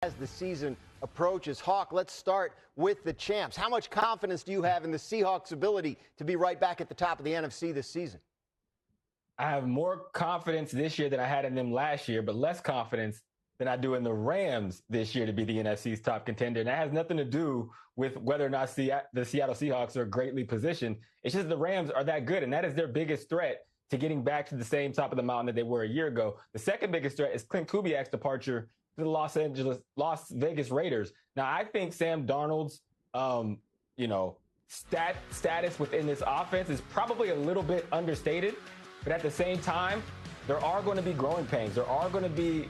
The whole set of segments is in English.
as the season approaches. Hawk, let's start with the champs. How much confidence do you have in the Seahawks' ability to be right back at the top of the NFC this season? I have more confidence this year than I had in them last year, but less confidence than I do in the Rams this year to be the NFC's top contender. And that has nothing to do with whether or not the Seattle Seahawks are greatly positioned. It's just the Rams are that good, and that is their biggest threat to getting back to the same top of the mountain that they were a year ago. The second biggest threat is Clint Kubiak's departure to the Las Vegas Raiders. Now, I think Sam Darnold's, status within this offense is probably a little bit understated. But at the same time, there are going to be growing pains. There are going to be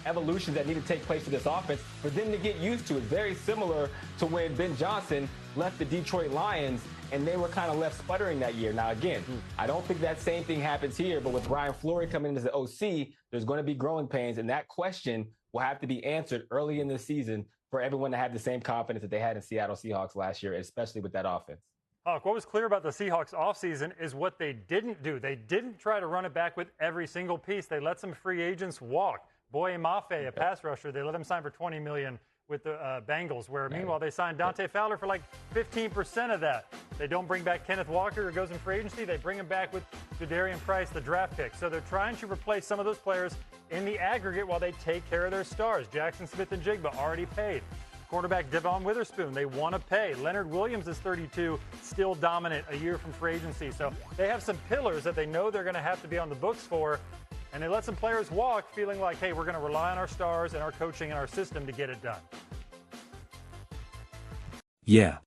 evolutions that need to take place for this offense for them to get used to. It's very similar to when Ben Johnson left the Detroit Lions and they were kind of left sputtering that year. Now, again, I don't think that same thing happens here, but with Brian Flores coming in as the OC, there's going to be growing pains, and that question will have to be answered early in the season for everyone to have the same confidence that they had in Seattle Seahawks last year, especially with that offense. Hawk, what was clear about the Seahawks offseason is what they didn't do. They didn't try to run it back with every single piece. They let some free agents walk. Boye Mafe, a pass rusher, they let him sign for $20 million with the Bengals, where meanwhile they signed Dante Fowler for like 15% of that. They don't bring back Kenneth Walker, who goes in free agency. They bring him back with Jadarian Price, the draft pick. So they're trying to replace some of those players in the aggregate while they take care of their stars. Jackson Smith and Jigba already paid. Quarterback Devon Witherspoon, they want to pay. Leonard Williams is 32, still dominant a year from free agency. So they have some pillars that they know they're going to have to be on the books for, and they let some players walk feeling like, hey, we're going to rely on our stars and our coaching and our system to get it done. Yeah.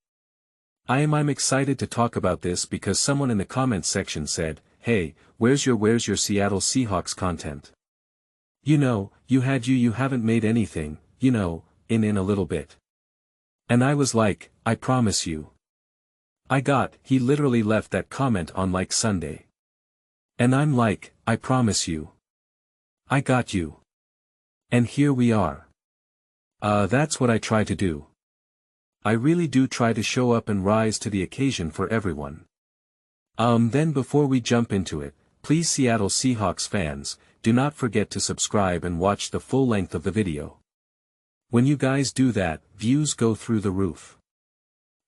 I'm excited to talk about this because someone in the comments section said, hey, where's your Seattle Seahawks content? You haven't made anything, in a little bit. And I was like, I promise you. He literally left that comment on like Sunday. And I'm like, I promise you. I got you. And here we are. That's what I try to do. I really do try to show up and rise to the occasion for everyone. Then before we jump into it, please Seattle Seahawks fans, do not forget to subscribe and watch the full length of the video. When you guys do that, views go through the roof.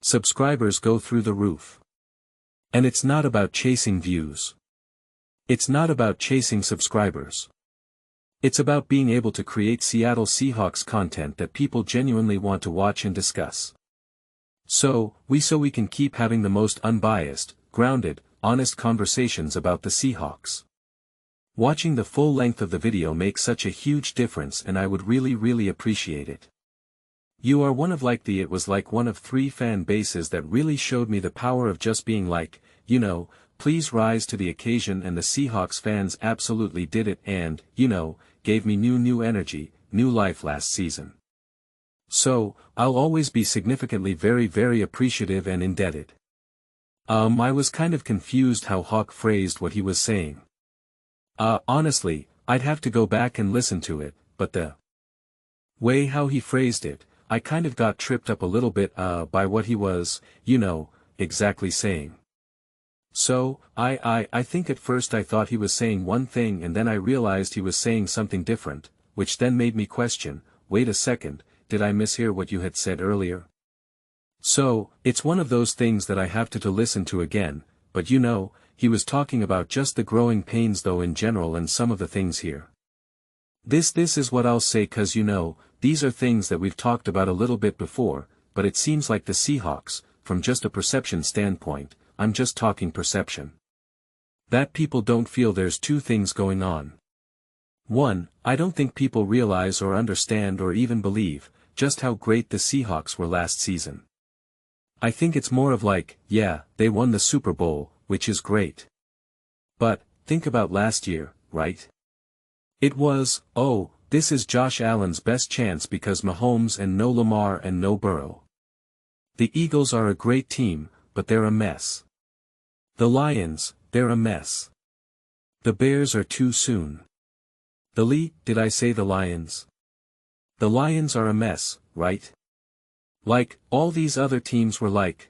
Subscribers go through the roof. And it's not about chasing views. It's not about chasing subscribers. It's about being able to create Seattle Seahawks content that people genuinely want to watch and discuss. So we can keep having the most unbiased, grounded, honest conversations about the Seahawks. Watching the full length of the video makes such a huge difference, and I would really appreciate it. You are one of one of 3 fan bases that really showed me the power of just being like, please rise to the occasion, and the Seahawks fans absolutely did it and, gave me new energy, new life last season. So, I'll always be significantly very appreciative and indebted. I was kind of confused how Hawk phrased what he was saying. Honestly, I'd have to go back and listen to it, but the way how he phrased it, I kind of got tripped up a little bit, by what he was, exactly saying. So, I think at first I thought he was saying one thing, and then I realized he was saying something different, which then made me question, wait a second, did I mishear what you had said earlier? So, it's one of those things that I have to listen to again, but he was talking about just the growing pains though in general and some of the things here. This is what I'll say, cause these are things that we've talked about a little bit before, but it seems like the Seahawks, from just a perception standpoint, I'm just talking perception, that people don't feel there's 2 things going on. 1, I don't think people realize or understand or even believe, just how great the Seahawks were last season. I think it's more of like, yeah, they won the Super Bowl, which is great. But, think about last year, right? It was, oh, this is Josh Allen's best chance because Mahomes and no Lamar and no Burrow. The Eagles are a great team, but they're a mess. The Lions, they're a mess. The Bears are too soon. Did I say the Lions? The Lions are a mess, right? Like, all these other teams were like,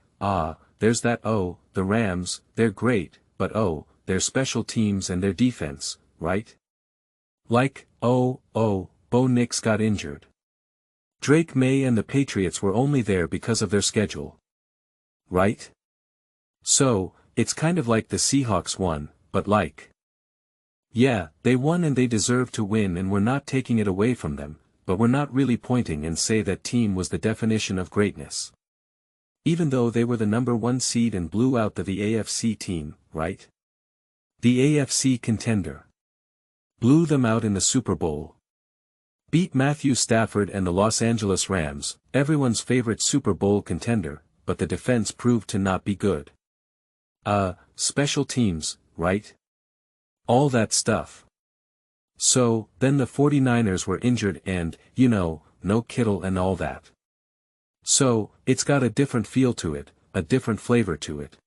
there's that, the Rams, they're great, but their special teams and their defense, right? Like, Bo Nix got injured. Drake May and the Patriots were only there because of their schedule. Right? So, it's kind of like the Seahawks won, but like. Yeah, they won and they deserve to win and we're not taking it away from them, but we're not really pointing and say that team was the definition of greatness. Even though they were the number 1 seed and blew out the AFC team, right? The AFC contender. Blew them out in the Super Bowl. Beat Matthew Stafford and the Los Angeles Rams, everyone's favorite Super Bowl contender, but the defense proved to not be good. Special teams, right? All that stuff. So, then the 49ers were injured and, no Kittle and all that. So, it's got a different feel to it, a different flavor to it.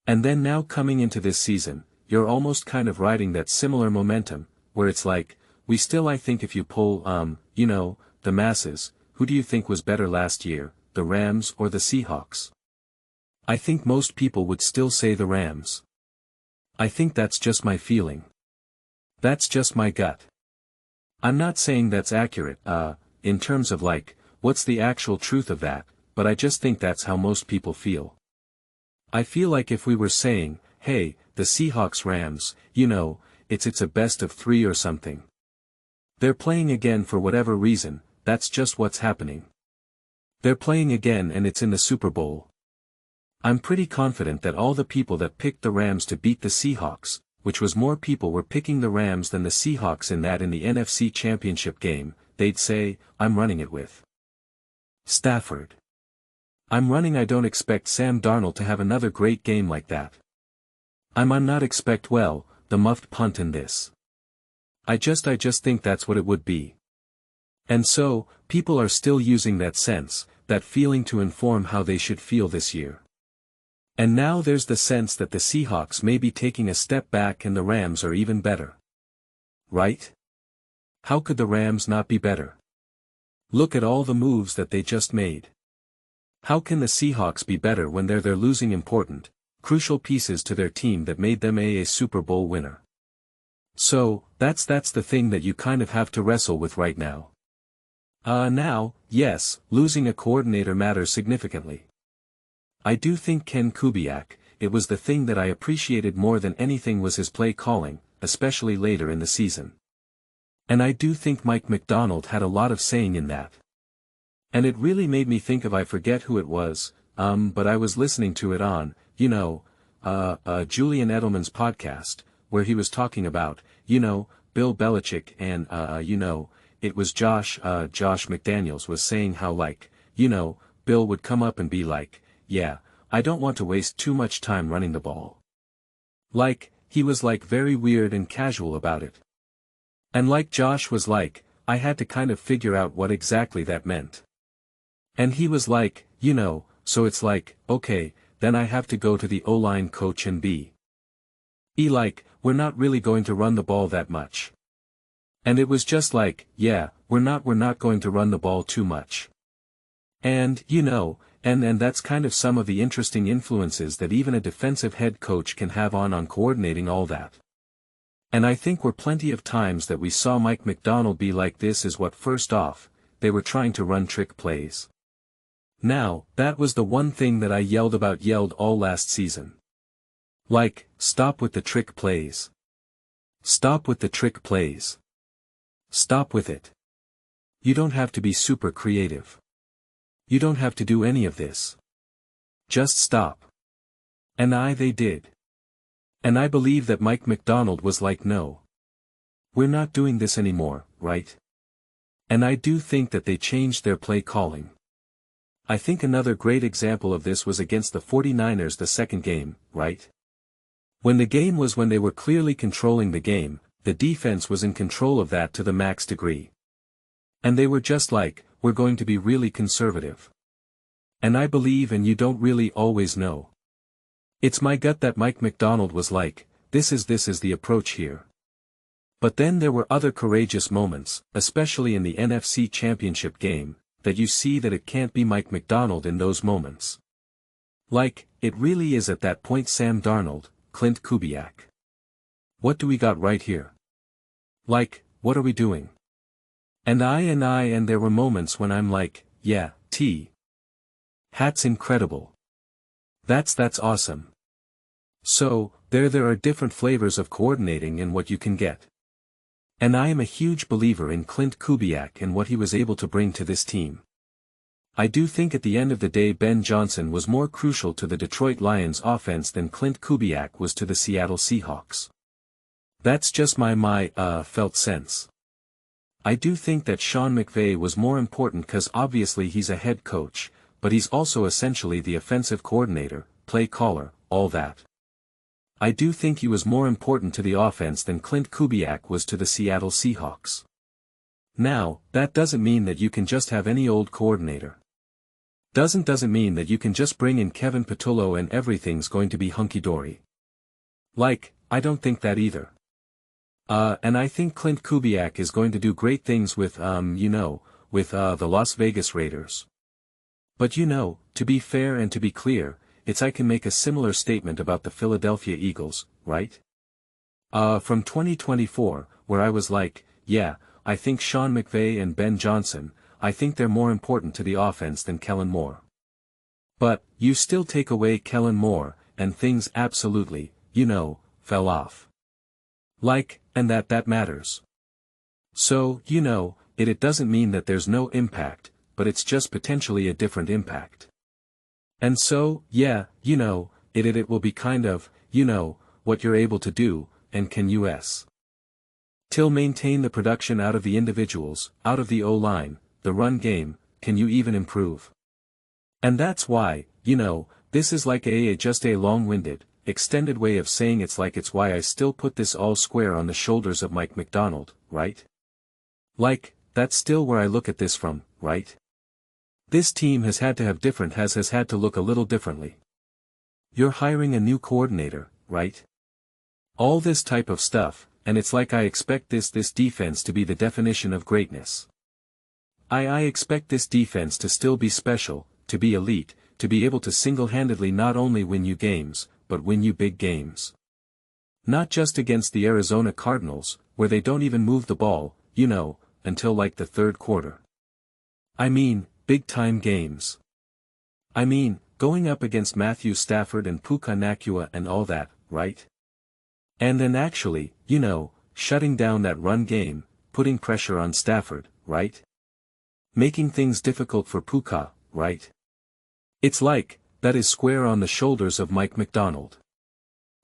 And then now coming into this season, you're almost kind of riding that similar momentum, where it's like, I think if you poll, the masses, who do you think was better last year, the Rams or the Seahawks? I think most people would still say the Rams. I think that's just my feeling. That's just my gut. I'm not saying that's accurate, in terms of like, what's the actual truth of that, but I just think that's how most people feel. I feel like if we were saying, hey, the Seahawks Rams, it's a best of 3 or something. They're playing again for whatever reason, that's just what's happening. They're playing again and it's in the Super Bowl. I'm pretty confident that all the people that picked the Rams to beat the Seahawks, which was more people were picking the Rams than the Seahawks in the NFC Championship game, they'd say, I'm running it with Stafford. I'm running. I don't expect Sam Darnold to have another great game like that. I'm not expect the muffed punt in this. I just think that's what it would be. And so, people are still using that sense, that feeling to inform how they should feel this year. And now there's the sense that the Seahawks may be taking a step back and the Rams are even better. Right? How could the Rams not be better? Look at all the moves that they just made. How can the Seahawks be better when they're losing important, crucial pieces to their team that made them a Super Bowl winner? So, that's the thing that you kind of have to wrestle with right now. Now, yes, losing a coordinator matters significantly. I do think Ken Kubiak, it was the thing that I appreciated more than anything was his play calling, especially later in the season. And I do think Mike Macdonald had a lot of saying in that. And it really made me think of I forget who it was, but I was listening to it on, Julian Edelman's podcast, where he was talking about, Bill Belichick and, it was Josh McDaniels was saying how Bill would come up and be like, yeah, I don't want to waste too much time running the ball. He was very weird and casual about it. And Josh was I had to kind of figure out what exactly that meant. And he was so it's okay, then I have to go to the O-line coach and be we're not really going to run the ball that much. And it was just yeah, we're not going to run the ball too much. And, and that's kind of some of the interesting influences that even a defensive head coach can have on coordinating all that. And I think were plenty of times that we saw Mike Macdonald be like this is what first off, they were trying to run trick plays. Now, that was the one thing that I yelled all last season. Stop with the trick plays. Stop with the trick plays. Stop with it. You don't have to be super creative. You don't have to do any of this. Just stop. And they did. And I believe that Mike Macdonald was no. We're not doing this anymore, right? And I do think that they changed their play calling. I think another great example of this was against the 49ers the second game, right? When the game was when they were clearly controlling the game, the defense was in control of that to the max degree. And they were just we're going to be really conservative. And I believe and you don't really always know. It's my gut that Mike Macdonald was this is the approach here. But then there were other courageous moments, especially in the NFC Championship game, that you see that it can't be Mike Macdonald in those moments. It really is at that point Sam Darnold, Clint Kubiak. What do we got right here? What are we doing? And there were moments when I'm like, yeah, Hat's incredible. That's awesome. So, there are different flavors of coordinating and what you can get. And I am a huge believer in Clint Kubiak and what he was able to bring to this team. I do think at the end of the day Ben Johnson was more crucial to the Detroit Lions offense than Clint Kubiak was to the Seattle Seahawks. That's just my felt sense. I do think that Sean McVay was more important because obviously he's a head coach, but he's also essentially the offensive coordinator, play caller, all that. I do think he was more important to the offense than Clint Kubiak was to the Seattle Seahawks. Now, that doesn't mean that you can just have any old coordinator. Doesn't mean that you can just bring in Kevin Patullo and everything's going to be hunky-dory. I don't think that either. And I think Clint Kubiak is going to do great things with the Las Vegas Raiders. But to be fair and to be clear, I can make a similar statement about the Philadelphia Eagles, right? From 2024, where I was like, yeah, I think Sean McVay and Ben Johnson, I think they're more important to the offense than Kellen Moore. But, you still take away Kellen Moore, and things absolutely, fell off. And that matters. So, it doesn't mean that there's no impact, but it's just potentially a different impact. And so, yeah, it will be kind of, what you're able to do, and can till maintain the production out of the individuals, out of the O-line, the run game, can you even improve? And that's why, this is just a long-winded, extended way of saying it's why I still put this all square on the shoulders of Mike Macdonald, right? That's still where I look at this from, right? This team has had to look a little differently. You're hiring a new coordinator, right? All this type of stuff, and it's I expect this defense to be the definition of greatness. I expect this defense to still be special, to be elite, to be able to single-handedly not only win you games, but win you big games. Not just against the Arizona Cardinals, where they don't even move the ball, until the third quarter. I mean, big-time games. I mean, going up against Matthew Stafford and Puka Nacua and all that, right? And then actually, shutting down that run game, putting pressure on Stafford, right? Making things difficult for Puka, right? It's that is square on the shoulders of Mike Macdonald.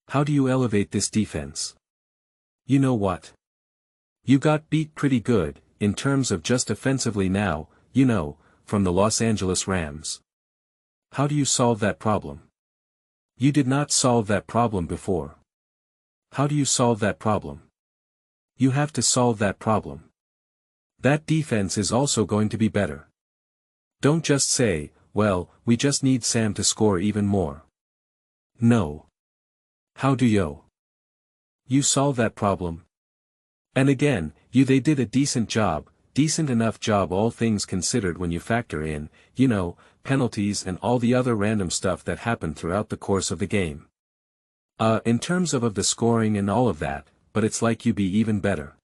How do you elevate this defense? You know what? You got beat pretty good, in terms of just offensively now, from the Los Angeles Rams. How do you solve that problem? You did not solve that problem before. How do you solve that problem? You have to solve that problem. That defense is also going to be better. Don't just say, well, we just need Sam to score even more. No. How do you solve that problem? And again, they did a decent enough job all things considered when you factor in, penalties and all the other random stuff that happened throughout the course of the game. In terms of the scoring and all of that, but it's you be even better.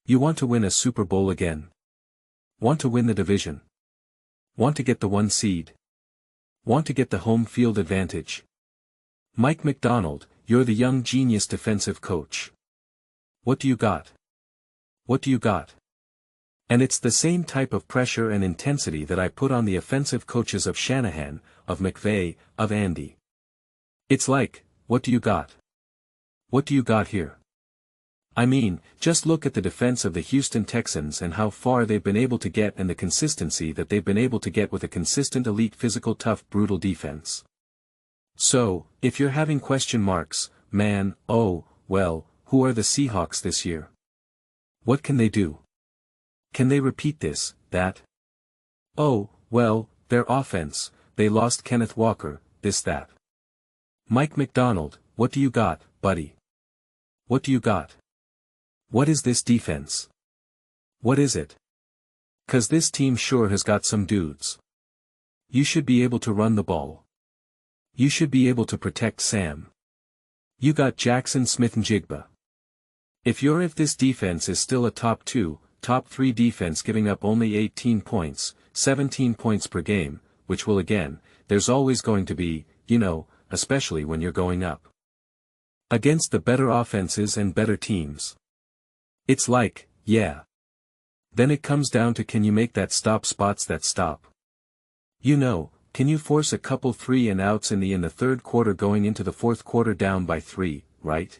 You want to win a Super Bowl again? Want to win the division? Want to get the 1 seed? Want to get the home field advantage? Mike Macdonald, you're the young genius defensive coach. What do you got? What do you got? And it's the same type of pressure and intensity that I put on the offensive coaches of Shanahan, of McVay, of Andy. It's what do you got? What do you got here? I mean, just look at the defense of the Houston Texans and how far they've been able to get and the consistency that they've been able to get with a consistent elite physical tough brutal defense. So, if you're having question marks, man, oh, well, who are the Seahawks this year? What can they do? Can they repeat this, that? Oh, well, their offense, they lost Kenneth Walker, this that. Mike Macdonald, what do you got, buddy? What do you got? What is this defense? What is it? 'Cause this team sure has got some dudes. You should be able to run the ball. You should be able to protect Sam. You got Jackson Smith-Njigba. If this defense is still a top 2, top 3 defense giving up only 18 points, 17 points per game, which will again, there's always going to be, especially when you're going up against the better offenses and better teams. It's like, yeah. Then it comes down to, can you make that stop spots that stop? Can you force a couple 3-and-outs in the third quarter going into the fourth quarter down by 3, right?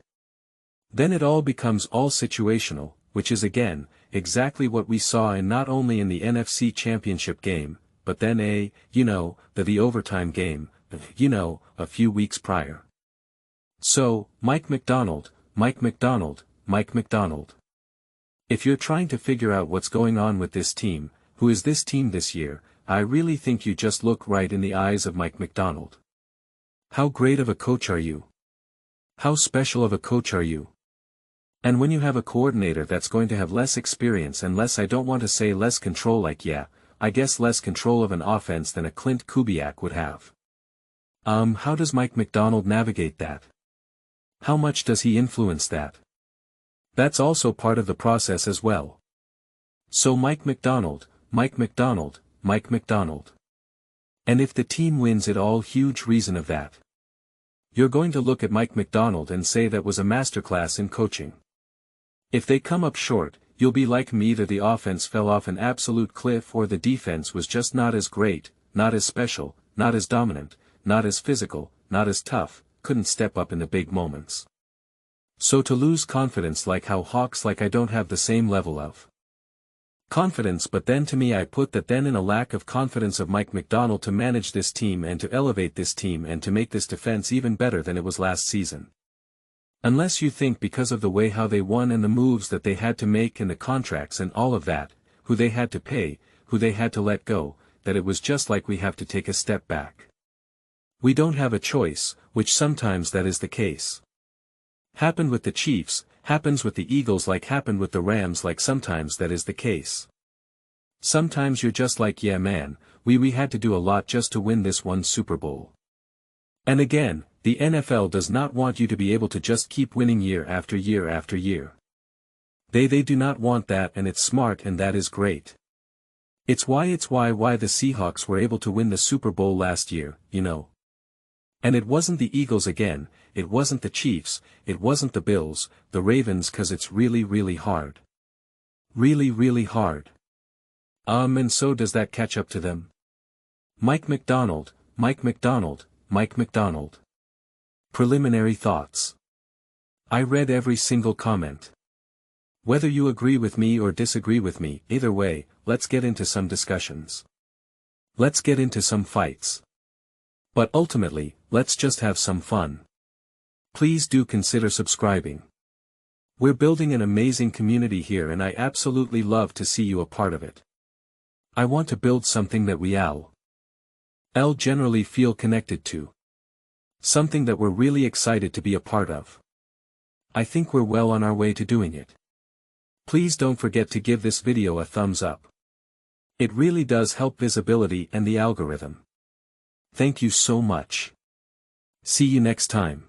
Then it all becomes all situational, which is again, exactly what we saw in not only in the NFC Championship game, but then the overtime game, a few weeks prior. So, Mike Macdonald. If you're trying to figure out what's going on with this team, who is this team this year, I really think you just look right in the eyes of Mike Macdonald. How great of a coach are you? How special of a coach are you? And when you have a coordinator that's going to have less experience and less, I don't want to say less control, I guess less control of an offense than a Clint Kubiak would have. How does Mike Macdonald navigate that? How much does he influence that? That's also part of the process as well. So Mike Macdonald. And if the team wins, it all huge reason of that. You're going to look at Mike Macdonald and say that was a masterclass in coaching. If they come up short, you'll be like me, either the offense fell off an absolute cliff or the defense was just not as great, not as special, not as dominant, not as physical, not as tough, couldn't step up in the big moments. So to lose confidence like how Hawks, I don't have the same level of confidence, but then to me I put that then in a lack of confidence of Mike Macdonald to manage this team and to elevate this team and to make this defense even better than it was last season. Unless you think because of the way how they won and the moves that they had to make and the contracts and all of that, who they had to pay, who they had to let go, that it was just like we have to take a step back. We don't have a choice, which sometimes that is the case. Happened with the Chiefs, happens with the Eagles, happened with the Rams, sometimes that is the case. Sometimes you're just like, yeah man, we had to do a lot just to win this one Super Bowl. And again, the NFL does not want you to be able to just keep winning year after year after year. They do not want that, and it's smart, and that is great. It's why the Seahawks were able to win the Super Bowl last year, And it wasn't the Eagles again, it wasn't the Chiefs, it wasn't the Bills, the Ravens, 'cause it's really really hard. Really really hard. And so does that catch up to them? Mike Macdonald. Preliminary thoughts. I read every single comment. Whether you agree with me or disagree with me, either way, let's get into some discussions. Let's get into some fights. But ultimately, let's just have some fun. Please do consider subscribing. We're building an amazing community here, and I absolutely love to see you a part of it. I want to build something that we all generally feel connected to. Something that we're really excited to be a part of. I think we're well on our way to doing it. Please don't forget to give this video a thumbs up. It really does help visibility and the algorithm. Thank you so much. See you next time.